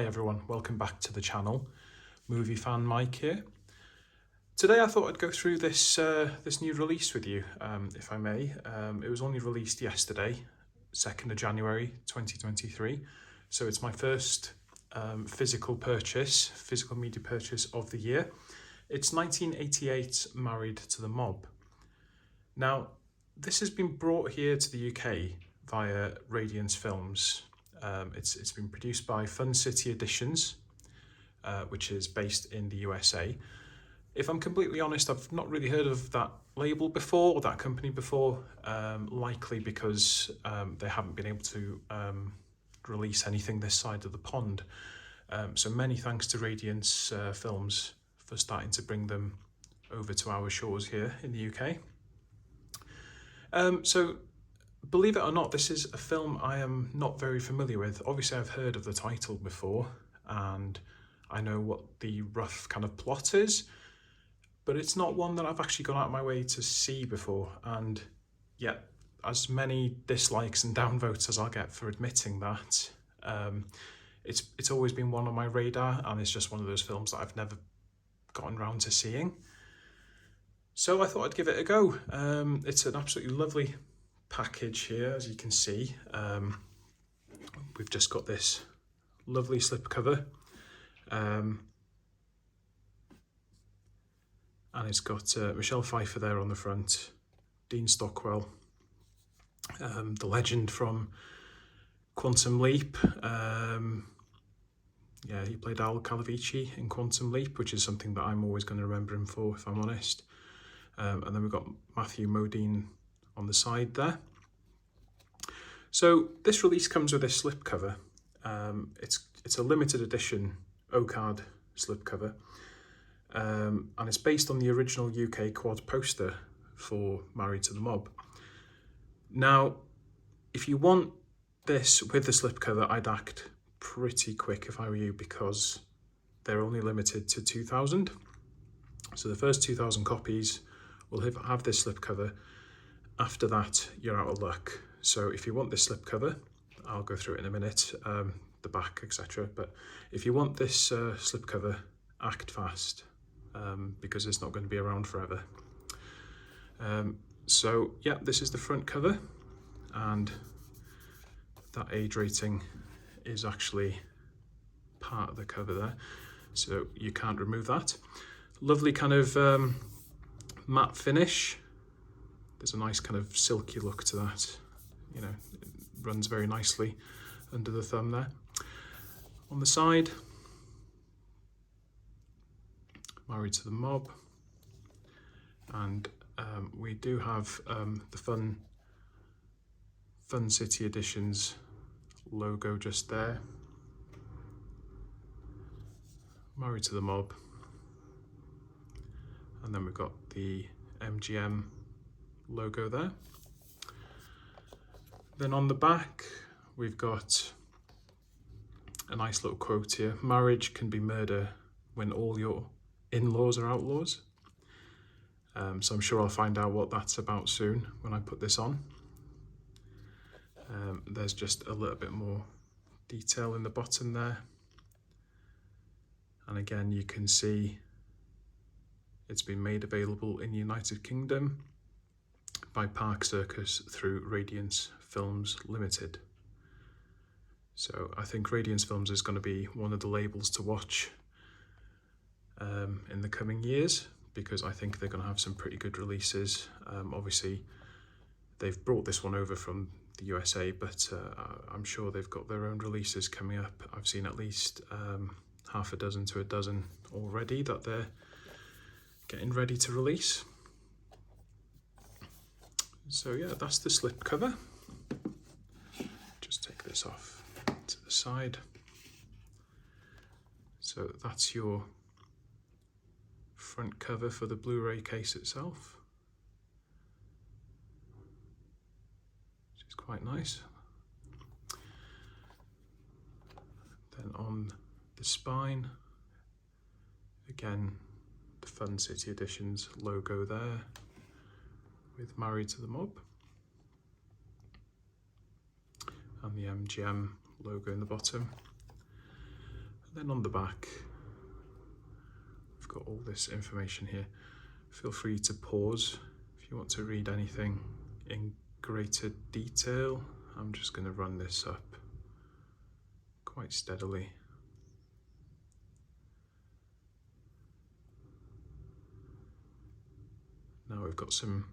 Hi everyone, welcome back to the channel. Movie Fan Mike here. Today I thought I'd go through this new release with you, if I may. It was only released yesterday, 2nd of January 2023. So it's my first physical media purchase of the year. It's 1988's Married to the Mob. Now, this has been brought here to the UK via Radiance Films. It's been produced by Fun City Editions, which is based in the USA. If I'm completely honest, I've not really heard of that label before, or that company before, likely because they haven't been able to release anything this side of the pond. So many thanks to Radiance Films for starting to bring them over to our shores here in the UK. So believe it or not, this is a film I am not very familiar with. Obviously, I've heard of the title before, and I know what the rough kind of plot is, but it's not one that I've actually gone out of my way to see before. And yet, as many dislikes and downvotes as I'll get for admitting that, it's always been one on my radar, and it's just one of those films that I've never gotten around to seeing. So I thought I'd give it a go. It's an absolutely lovely package here, as you can see. We've just got this lovely slipcover, and it's got Michelle Pfeiffer there on the front, Dean Stockwell, the legend from Quantum Leap. Yeah, he played Al Calavici in Quantum Leap, which is something that I'm always going to remember him for, if I'm honest. And then we've got Matthew Modine on the side there. So this release comes with this slipcover. It's a limited edition O-card slipcover, and it's based on the original UK quad poster for Married to the Mob. Now, if you want this with the slipcover, I'd act pretty quick if I were you, because they're only limited to 2,000. So the first 2,000 copies will have this slipcover. After that, you're out of luck. So if you want this slipcover, I'll go through it in a minute, the back, etc. But if you want this slipcover, act fast, because it's not going to be around forever. So yeah, this is the front cover, and that age rating is actually part of the cover there, so you can't remove that. Lovely kind of matte finish. There's a nice kind of silky look to that. You know, it runs very nicely under the thumb there. On the side, Married to the Mob. And we do have the Fun City Editions logo just there. Married to the Mob. And then we've got the MGM logo there. Then on the back, we've got a nice little quote here. Marriage can be murder when all your in-laws are outlaws. So I'm sure I'll find out what that's about soon when I put this on. There's just a little bit more detail in the bottom there. And again, you can see it's been made available in the United Kingdom by Park Circus through Radiance Films Limited. So I think Radiance Films is going to be one of the labels to watch in the coming years, because I think they're going to have some pretty good releases. Obviously, they've brought this one over from the USA, but I'm sure they've got their own releases coming up. I've seen at least half a dozen to a dozen already that they're getting ready to release. So yeah, that's the slip cover. Just take this off to the side. So that's your front cover for the Blu-ray case itself, which is quite nice. Then on the spine, again, the Fun City Editions logo there with Married to the Mob, and the MGM logo in the bottom. And then on the back, we've got all this information here. Feel free to pause if you want to read anything in greater detail. I'm just going to run this up quite steadily. Now we've got some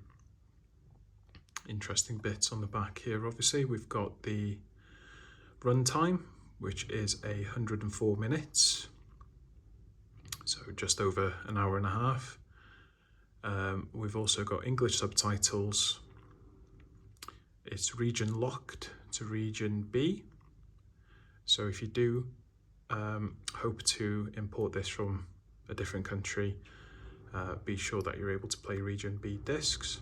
interesting bits on the back here. Obviously, we've got the runtime, which is 104 minutes, so just over an hour and a half. We've also got English subtitles. It's region locked to region B. So if you do hope to import this from a different country, be sure that you're able to play region B discs.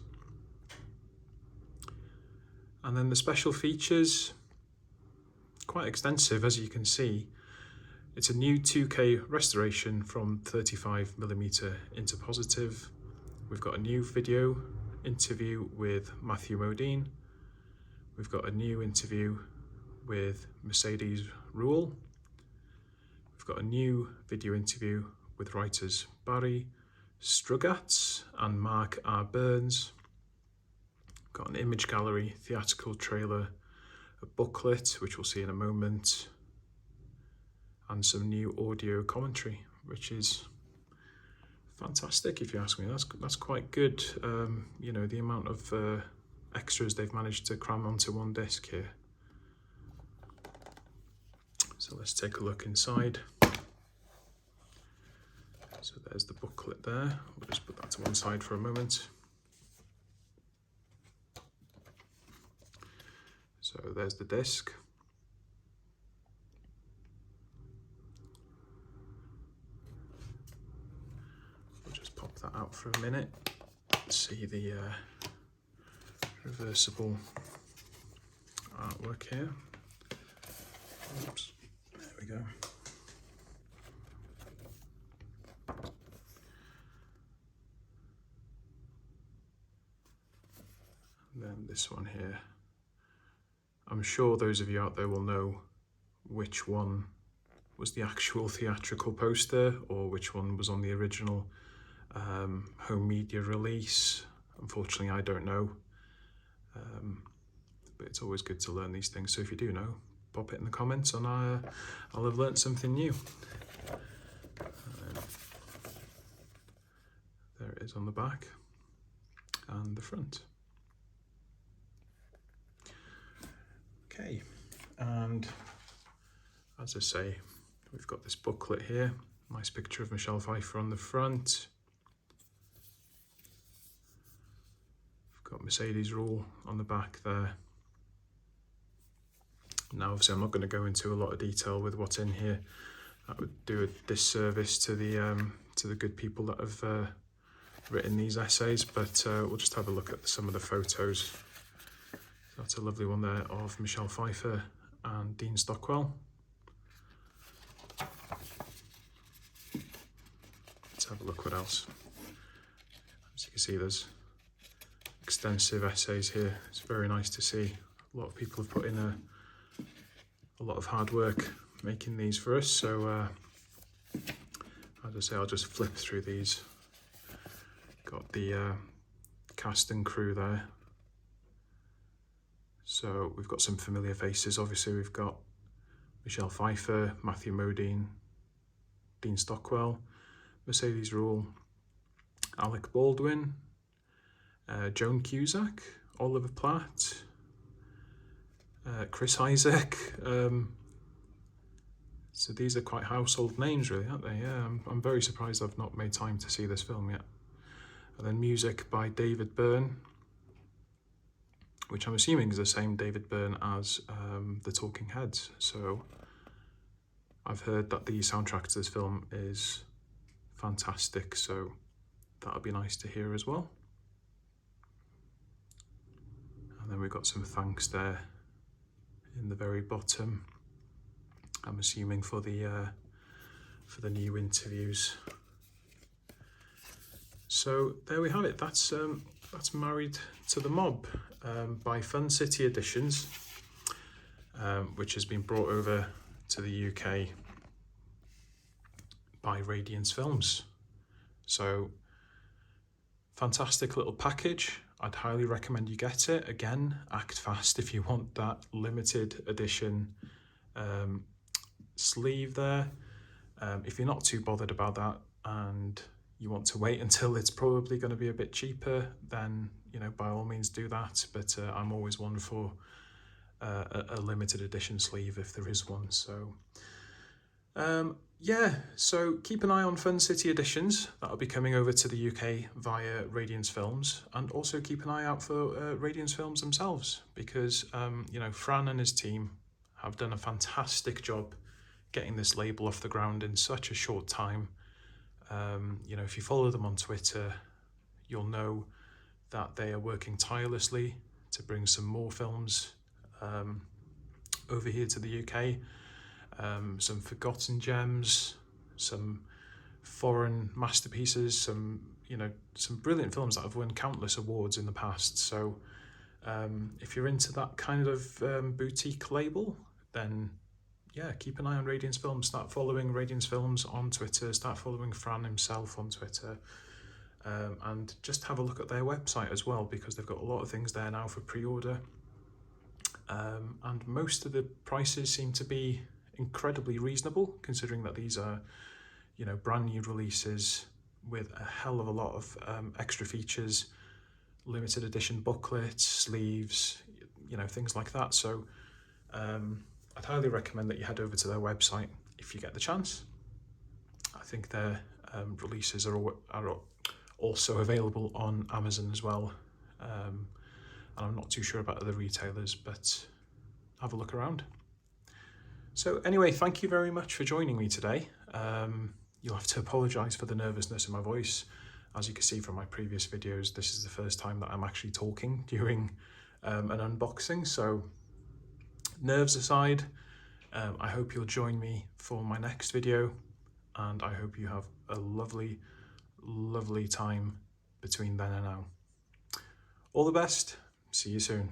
And then the special features, quite extensive, as you can see. It's a new 2K restoration from 35mm into positive. We've got a new video interview with Matthew Modine. We've got a new interview with Mercedes Ruehl. We've got a new video interview with writers Barry Strugatz and Mark R. Burns. Got an image gallery, theatrical trailer, a booklet, which we'll see in a moment, and some new audio commentary, which is fantastic if you ask me. That's quite good. You know, the amount of extras they've managed to cram onto one disc here. So let's take a look inside. So there's the booklet there. We'll just put that to one side for a moment. So there's the disc. We'll just pop that out for a minute. See the reversible artwork here. Oops, there we go. And then this one here. I'm sure those of you out there will know which one was the actual theatrical poster or which one was on the original home media release. Unfortunately, I don't know, but it's always good to learn these things. So if you do know, pop it in the comments and I'll have learnt something new. There it is on the back and the front. Okay, and as I say, we've got this booklet here, nice picture of Michelle Pfeiffer on the front. We've got Mercedes Ruehl on the back there. Now obviously I'm not going to go into a lot of detail with what's in here. That would do a disservice to the good people that have written these essays, but we'll just have a look at some of the photos. That's a lovely one there of Michelle Pfeiffer and Dean Stockwell. Let's have a look what else. As you can see, there's extensive essays here. It's very nice to see. A lot of people have put in a lot of hard work making these for us. So as I say, I'll just flip through these. Got the cast and crew there. So we've got some familiar faces. Obviously, we've got Michelle Pfeiffer, Matthew Modine, Dean Stockwell, Mercedes Ruehl, Alec Baldwin, Joan Cusack, Oliver Platt, Chris Isaac. So these are quite household names, really, aren't they? Yeah, I'm very surprised I've not made time to see this film yet. And then music by David Byrne, which I'm assuming is the same David Byrne as the Talking Heads. So I've heard that the soundtrack to this film is fantastic, so that'll be nice to hear as well. And then we've got some thanks there in the very bottom. I'm assuming for the new interviews. So there we have it. That's Married to the Mob by Fun City Editions, which has been brought over to the UK by Radiance Films. So fantastic little package. I'd highly recommend you get it. Again, act fast if you want that limited edition sleeve there. If you're not too bothered about that and you want to wait until it's probably going to be a bit cheaper, then by all means do that. But I'm always one for a limited edition sleeve if there is one. So yeah, so keep an eye on Fun City editions. That'll be coming over to the UK via Radiance Films, and also keep an eye out for Radiance Films themselves, because Fran and his team have done a fantastic job getting this label off the ground in such a short time. If you follow them on Twitter, you'll know that they are working tirelessly to bring some more films over here to the UK. Some forgotten gems, some foreign masterpieces, some brilliant films that have won countless awards in the past. So if you're into that kind of boutique label, then yeah, keep an eye on Radiance Films. Start following Radiance Films on Twitter, start following Fran himself on Twitter, and just have a look at their website as well, because they've got a lot of things there now for pre-order. And most of the prices seem to be incredibly reasonable, considering that these are brand new releases with a hell of a lot of extra features, limited edition booklets, sleeves, things like that. So I'd highly recommend that you head over to their website if you get the chance. I think their releases are also available on Amazon as well, and I'm not too sure about other retailers, but have a look around. So anyway, thank you very much for joining me today. You'll have to apologise for the nervousness in my voice. As you can see from my previous videos, this is the first time that I'm actually talking during an unboxing. So nerves aside, I hope you'll join me for my next video, and I hope you have a lovely, lovely time between then and now. All the best. See you soon.